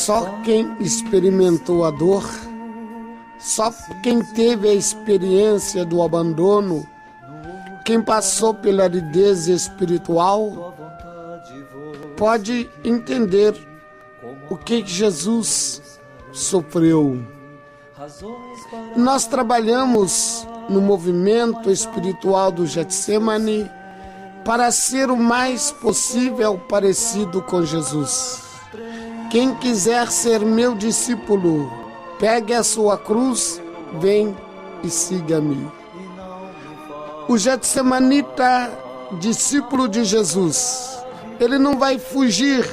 Só quem experimentou a dor, só quem teve a experiência do abandono, quem passou pela aridez espiritual, pode entender o que Jesus sofreu. Nós trabalhamos no movimento espiritual do Getsemane para ser o mais possível parecido com Jesus. Quem quiser ser meu discípulo, pegue a sua cruz, vem e siga-me. O getsemanita, discípulo de Jesus, ele não vai fugir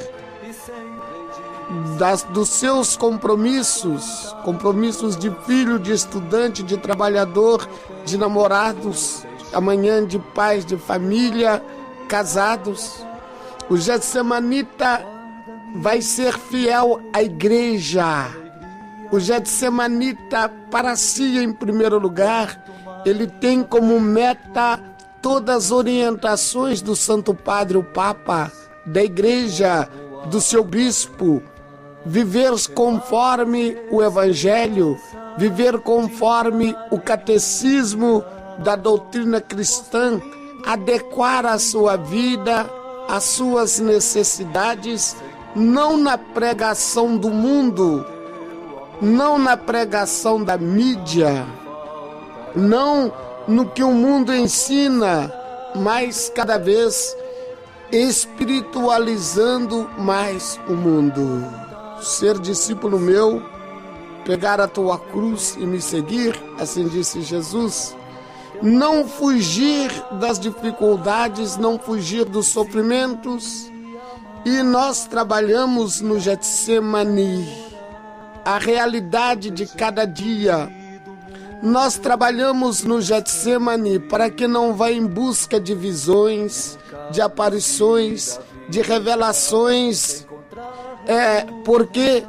dos seus compromissos de filho, de estudante, de trabalhador, de namorados, amanhã de pais de família, casados. O getsemanita vai ser fiel à igreja. O getsemanita, para si em primeiro lugar, ele tem como meta todas as orientações do Santo Padre, o Papa, da igreja, do seu bispo, viver conforme o Evangelho, viver conforme o catecismo da doutrina cristã, adequar a sua vida às suas necessidades, não na pregação do mundo, não na pregação da mídia, não no que o mundo ensina, mas cada vez espiritualizando mais o mundo. Ser discípulo meu, pegar a tua cruz e me seguir, assim disse Jesus. Não fugir das dificuldades, não fugir dos sofrimentos. E nós trabalhamos no Getsemane a realidade de cada dia. Nós trabalhamos no Getsemane para que não vá em busca de visões, de aparições, de revelações, porque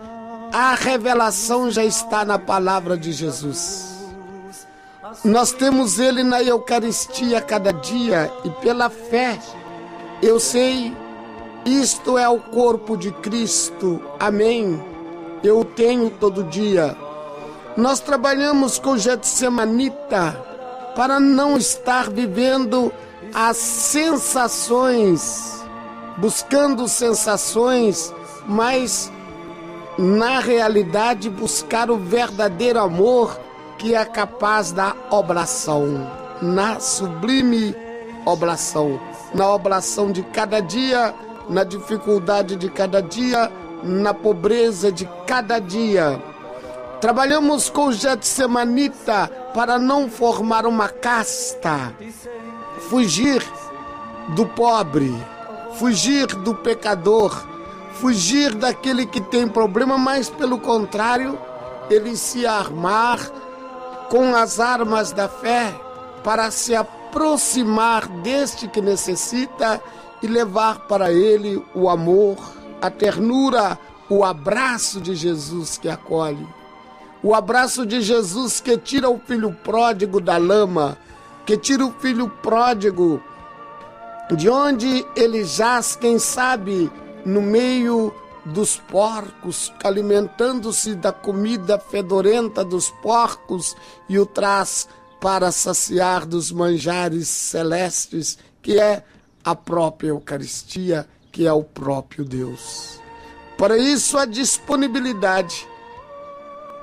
a revelação já está na palavra de Jesus. Nós temos ele na Eucaristia cada dia e pela fé eu sei, isto é o corpo de Cristo, amém? Eu o tenho todo dia. Nós trabalhamos com o getsemanita para não estar vivendo as sensações, buscando sensações, mas na realidade buscar o verdadeiro amor que é capaz da oblação, na sublime oblação, na oblação de cada dia, na dificuldade de cada dia, na pobreza de cada dia. Trabalhamos com o getsemanita para não formar uma casta, fugir do pobre, fugir do pecador, fugir daquele que tem problema, mas pelo contrário, ele se armar com as armas da fé para se aproximar deste que necessita e levar para ele o amor, a ternura, o abraço de Jesus que acolhe. O abraço de Jesus que tira o filho pródigo da lama, que tira o filho pródigo de onde ele jaz, quem sabe, no meio dos porcos, alimentando-se da comida fedorenta dos porcos e o traz para saciar dos manjares celestes, que é a própria Eucaristia, que é o próprio Deus. Para isso, a disponibilidade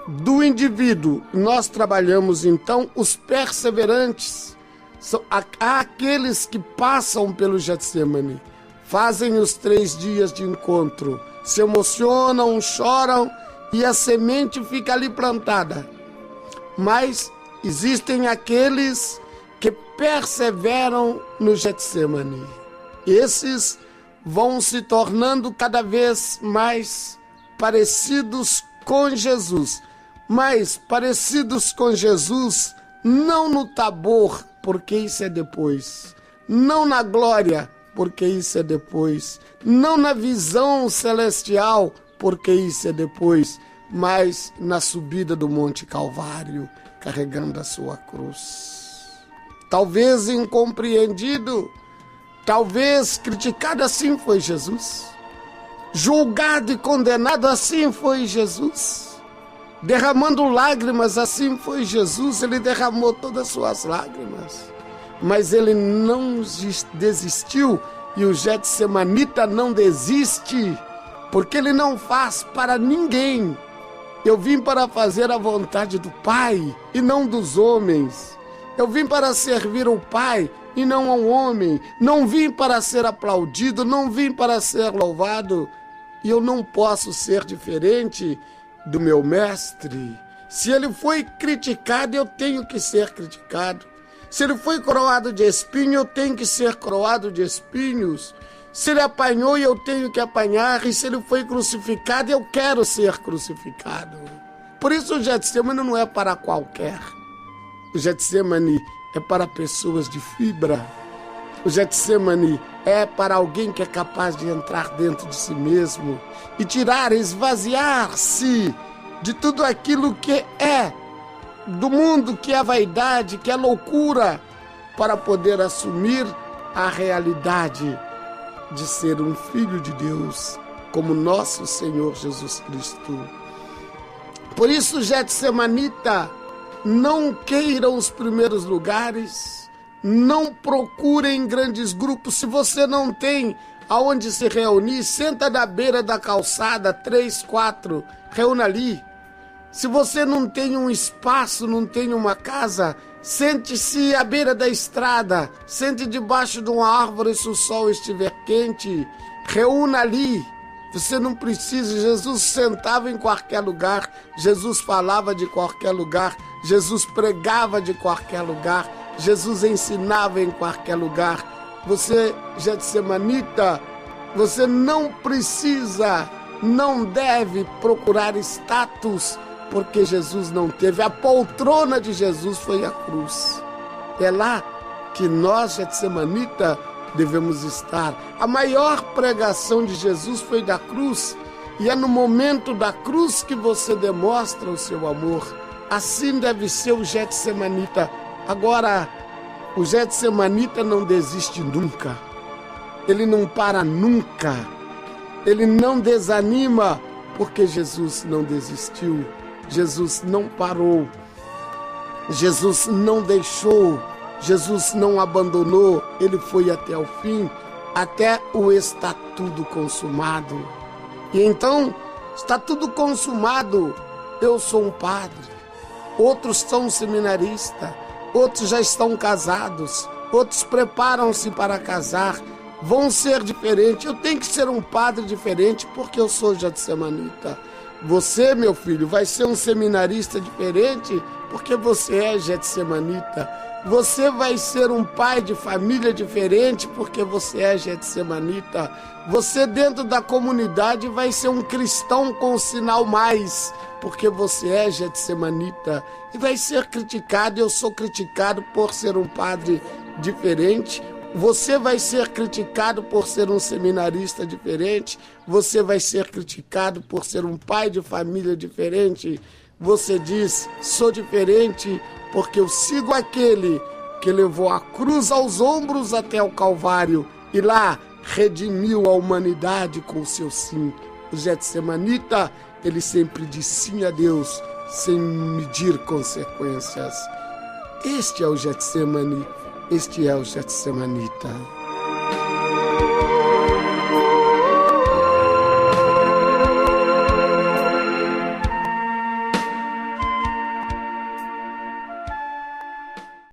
do indivíduo. Nós trabalhamos então os perseverantes, são aqueles que passam pelo Getsemane, fazem os 3 dias de encontro, se emocionam, choram e a semente fica ali plantada. Mas existem aqueles que perseveram no Getsemane. Esses vão se tornando cada vez mais parecidos com Jesus, mas parecidos com Jesus não no Tabor, porque isso é depois, não na glória, porque isso é depois, não na visão celestial, porque isso é depois, mas na subida do Monte Calvário, carregando a sua cruz. Talvez incompreendido, talvez criticado, assim foi Jesus. julgado e condenado, assim foi Jesus. Derramando lágrimas, assim foi Jesus. Ele derramou todas as suas lágrimas. Mas ele não desistiu, e o Getsemanita não desiste, porque ele não faz para ninguém. Eu vim para fazer a vontade do Pai e não dos homens. Eu vim para servir o Pai e não ao homem. Não vim para ser aplaudido, não vim para ser louvado. E eu não posso ser diferente do meu mestre. Se ele foi criticado, eu tenho que ser criticado. Se ele foi coroado de espinho, eu tenho que ser coroado de espinhos. Se ele apanhou, eu tenho que apanhar. E se ele foi crucificado, eu quero ser crucificado. Por isso o Getsemane não é para qualquer. O Getsemane é para pessoas de fibra. O Getsemane é para alguém que é capaz de entrar dentro de si mesmo e tirar, esvaziar-se de tudo aquilo que é do mundo, que é vaidade, que é loucura, para poder assumir a realidade de ser um filho de Deus, como nosso Senhor Jesus Cristo. Por isso, Getsemanita, não queira os primeiros lugares, não procure em grandes grupos. Se você não tem aonde se reunir, senta na beira da calçada, 3, 4, reúna ali. Se você não tem um espaço, não tem uma casa, sente-se à beira da estrada, sente debaixo de uma árvore se o sol estiver quente, reúna ali. Você não precisa, Jesus sentava em qualquer lugar, Jesus falava de qualquer lugar, Jesus pregava de qualquer lugar, Jesus ensinava em qualquer lugar. Você, Getsemanita, você não precisa, não deve procurar status, porque Jesus não teve. A poltrona de Jesus foi a cruz. É lá que nós, Getsemanita, devemos estar. A maior pregação de Jesus foi da cruz, e é no momento da cruz que você demonstra o seu amor. Assim deve ser o Getsemanita. Agora, o Getsemanita não desiste nunca. Ele não para nunca. Ele não desanima, porque Jesus não desistiu. Jesus não parou. Jesus não deixou. Jesus não abandonou. Ele foi até o fim, até o está tudo consumado. E então, está tudo consumado. Eu sou um padre. Outros são seminaristas. Outros já estão casados. Outros preparam-se para casar. Vão ser diferentes. Eu tenho que ser um padre diferente porque eu sou Getsemanita. Você, meu filho, vai ser um seminarista diferente porque você é Getsemanita. Você vai ser um pai de família diferente porque você é Getsemanita. Você, dentro da comunidade, vai ser um cristão com um sinal mais, porque você é Getsemanita. E vai ser criticado. Eu sou criticado por ser um padre diferente. Você vai ser criticado por ser um seminarista diferente. Você vai ser criticado por ser um pai de família diferente. Você diz, sou diferente porque eu sigo aquele que levou a cruz aos ombros até o Calvário e lá redimiu a humanidade com o seu sim. O Getsemanita, ele sempre diz sim a Deus, sem medir consequências. Este é o Getsemane. Este é o Getsemanita.